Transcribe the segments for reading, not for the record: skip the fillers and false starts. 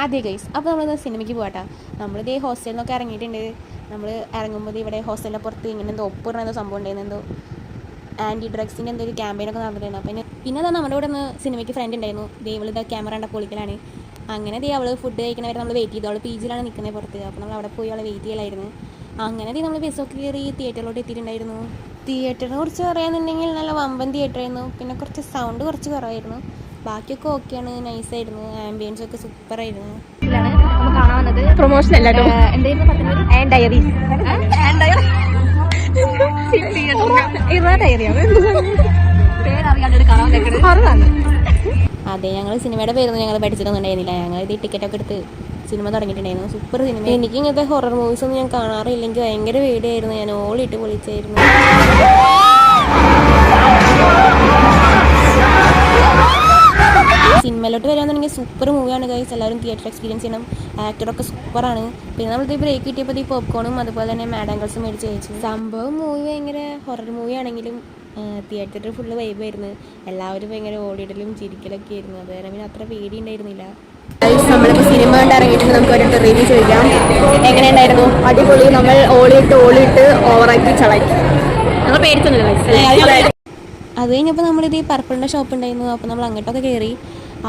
അതെ ഗൈസ്, അപ്പോൾ നമ്മൾ സിനിമയ്ക്ക് പോകട്ടെ. നമ്മളിതേ ഹോസ്റ്റലിൽ നിന്നൊക്കെ ഇറങ്ങിയിട്ടുണ്ട്. നമ്മൾ ഇറങ്ങുമ്പോൾ ഇവിടെ ഹോസ്റ്റലിൻ്റെ പുറത്ത് ഇങ്ങനെ എന്തോ ഒപ്പിടുന്ന സംഭവം ഉണ്ടായിരുന്നു. എന്തോ ആൻറ്റി ഡ്രഗ്സിൻ്റെ എന്തോ ഒരു ക്യാമ്പയിനൊക്കെ നടന്നിട്ടുണ്ടായിരുന്നു. പിന്നെ അതാ നമ്മുടെ കൂടെ ഒന്ന് സിനിമയ്ക്ക് ഫ്രണ്ട് ഉണ്ടായിരുന്നു. ഇവളിതാ ക്യാമറ കണ്ട പൊളിക്കലാണ്. അങ്ങനെ അവൾ ഫുഡ് കഴിക്കണവരെ നമ്മൾ വെയിറ്റ് ചെയ്തു. അവൾ പി ജിയിലാണ് നിൽക്കുന്നത് പുറത്ത്. അപ്പോൾ നമ്മൾ അവിടെ പോയി അവളെ വെയിറ്റ് ചെയ്യലായിരുന്നു. അങ്ങനെ നമ്മൾ ബസ്സൊക്കെ കയറി തിയേറ്ററിലോട്ട് എത്തിയിട്ടുണ്ടായിരുന്നു. തിയേറ്ററിനെ കുറിച്ച് പറയാന്നുണ്ടെങ്കിൽ നല്ല വമ്പൻ തിയേറ്ററായിരുന്നു. പിന്നെ കുറച്ച് സൗണ്ട് കുറച്ച് കുറവായിരുന്നു. ബാക്കിയൊക്കെ ഓക്കെയാണ്, നൈസായിരുന്നു. ആംബിയൻസ് ഒക്കെ സൂപ്പറായിരുന്നു. പ്രൊമോഷൻ അല്ലാട്ടോ, അതെ, ഞങ്ങൾ സിനിമയുടെ പേരൊന്നും ഞങ്ങൾ പഠിച്ചിട്ടൊന്നുണ്ടായിരുന്നില്ല. ഞങ്ങൾ ഇത് ടിക്കറ്റൊക്കെ എടുത്ത് സിനിമ തുടങ്ങിയിട്ടുണ്ടായിരുന്നു. Super cinema. എനിക്ക് ഇങ്ങനത്തെ ഹൊറർ മൂവീസ് ഒന്നും ഞാൻ കാണാറില്ല. എനിക്ക് ഭയങ്കര പേടിയായിരുന്നു. ഞാൻ ഓളിട്ട് പൊളിച്ചായിരുന്നു. സിനിമയിലോട്ട് വരികയാണെന്നുണ്ടെങ്കിൽ സൂപ്പർ മൂവിയാണ് ഗൈസ്. എല്ലാവരും തിയേറ്റർ എക്സ്പീരിയൻസ് ചെയ്യണം. ആക്ടറൊക്കെ സൂപ്പറാണ്. പിന്നെ നമ്മളിത് ബ്രേക്ക് കിട്ടിയപ്പോൾ ഈ പോപ്കോണും അതുപോലെ തന്നെ മാഡാങ്കിൾസും മേടിച്ച് കഴിച്ചു. സംഭവം മൂവി ഭയങ്കര ഹൊറർ മൂവി ആണെങ്കിലും തിയേറ്ററിൽ ഫുള്ള് വൈബായിരുന്നു. എല്ലാവരും ഭയങ്കര ഓടിയിടലും ചിരിക്കലൊക്കെ ആയിരുന്നു. അത് കാരണം പിന്നെ അത്ര പേടി ഉണ്ടായിരുന്നില്ല. നമ്മളിപ്പോൾ സിനിമ കണ്ട് ഇറങ്ങിയിട്ട് നമുക്ക് ഒരു റിവ്യൂ ചോദിക്കാം. എങ്ങനെയുണ്ടായിരുന്നു? അടിപൊളി. നമ്മൾ ഓളിയിട്ട് ഓവറാക്കി ചളക്കി. നമ്മൾ പേടിച്ചൊന്നുമില്ല. അത് കഴിഞ്ഞപ്പോൾ നമ്മളിത് ഈ പർപ്പിളിൻ്റെ ഷോപ്പ് ഉണ്ടായിരുന്നു. അപ്പോൾ നമ്മൾ അങ്ങോട്ടൊക്കെ കയറി.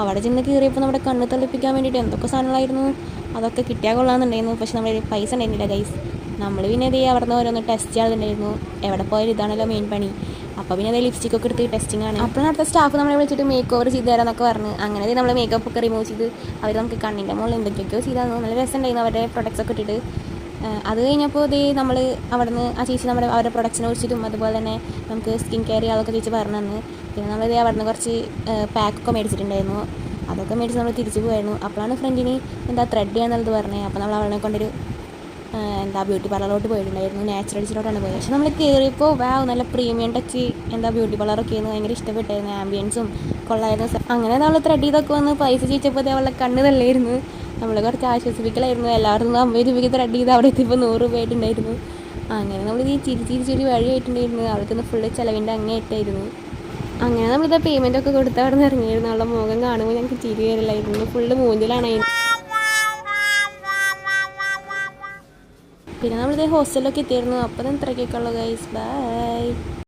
അവിടെ ചെന്ന് കയറിയപ്പോൾ നമ്മുടെ കണ്ണ് തള്ളിപ്പിക്കാൻ വേണ്ടിയിട്ട് എന്തൊക്കെ സാധനങ്ങളായിരുന്നു. അതൊക്കെ കിട്ടിയാൽ കൊള്ളാമെന്നുണ്ടായിരുന്നു. പക്ഷെ നമ്മൾ പൈസ ഉണ്ടായിരുന്നില്ല ഗൈസ്. നമ്മൾ പിന്നെ ഇത് അവിടെ നിന്ന് ഓരോന്ന് ടെസ്റ്റ് ചെയ്യാറുണ്ടായിരുന്നു. എവിടെ പോയാലും ഇതാണല്ലോ മെയിൻ പണി. അപ്പോൾ പിന്നെ അത് ലിപ്സ്റ്റിക്കൊക്കെ എടുത്ത് ടെസ്റ്റിംഗ് ആണ്. അപ്പോൾ അടുത്ത സ്റ്റാഫ് നമ്മളെ വിളിച്ചിട്ട് മേക്ക് ഓവർ ചെയ്ത് തരാമെന്നൊക്കെ പറഞ്ഞു. അങ്ങനെ നമ്മൾ മേക്കപ്പ് ഒക്കെ റിമൂവ് ചെയ്ത് അവർ നമുക്ക് കണ്ണിൻ്റെ മുകളിൽ എന്തൊക്കെയൊക്കെയോ ചെയ്തായിരുന്നു. നല്ല രസമുണ്ടായിരുന്നു അവരുടെ പ്രൊഡക്ട്സ് ഒക്കെ ഇട്ടിട്ട്. അത് കഴിഞ്ഞപ്പോൾ നമ്മൾ അവിടെ നിന്ന് ആ ചേച്ചി അവരുടെ പ്രൊഡക്ട്സിനെ കുറിച്ചിട്ടും അതുപോലെ തന്നെ നമുക്ക് സ്കിൻ കെയർ അതൊക്കെ ചേച്ചി പറഞ്ഞു തന്നു. പിന്നെ നമ്മളിത് അവിടെ നിന്ന് കുറച്ച് പാക്കൊക്കെ മേടിച്ചിട്ടുണ്ടായിരുന്നു. അതൊക്കെ മേടിച്ച് നമ്മൾ തിരിച്ചു പോയായിരുന്നു. അപ്പോഴാണ് ഫ്രണ്ടിന് ത്രെഡ് ചെയ്യാന്നുള്ളത് പറഞ്ഞത്. അപ്പോൾ നമ്മൾ അവളെ കൊണ്ടൊരു ബ്യൂട്ടി പാർലറിലോട്ട് പോയിട്ടുണ്ടായിരുന്നു. നാച്ചുറൽസിലോട്ടാണ് പോയത്. പക്ഷെ നമ്മൾ കയറിയപ്പോൾ നല്ല പ്രീമിയം ടച്ച് ബ്യൂട്ടി പാർലറൊക്കെ ആയിരുന്നു. ഭയങ്കര ഇഷ്ടപ്പെട്ടായിരുന്നു. ആംബിയൻസും കൊള്ളായിരുന്നു. അങ്ങനെ നമ്മൾ ത്രെഡ് ചെയ്തൊക്കെ വന്ന് പൈസ ചോദിച്ചപ്പോൾ അവളുടെ കണ്ണ് തള്ളിയായിരുന്നു. നമ്മൾ കുറച്ച് ആശ്വസിപ്പിക്കലായിരുന്നു. എല്ലാവരും 50 രൂപയ്ക്ക് ത്രെഡ് ചെയ്ത് അവിടെ എത്തിയപ്പോൾ 100 രൂപ ആയിട്ടുണ്ടായിരുന്നു. അങ്ങനെ നമ്മൾ ഈ ചിരി വഴിയായിട്ടുണ്ടായിരുന്നു. അവിടുത്തെ ഫുള്ള് ചിലവിൻ്റെ അങ്ങേയറ്റായിരുന്നു. അങ്ങനെ നമ്മളിത് പേയ്മെൻ്റ് ഒക്കെ കൊടുത്ത് അവിടെ നിന്ന് ഇറങ്ങിയിരുന്നു. അവളുടെ മുഖം കാണുമ്പോൾ ഞങ്ങൾക്ക് ചിരി വരില്ലായിരുന്നു. ഫുള്ള് മൂഞ്ചിലാണ്. പിന്നെ നമ്മളിത് ഹോസ്റ്റലിലൊക്കെ എത്തിയിരുന്നു. അപ്പോൾ ഇത്രയ്ക്കൊക്കെ ഉള്ളൂ ഗൈസ്. ബൈ.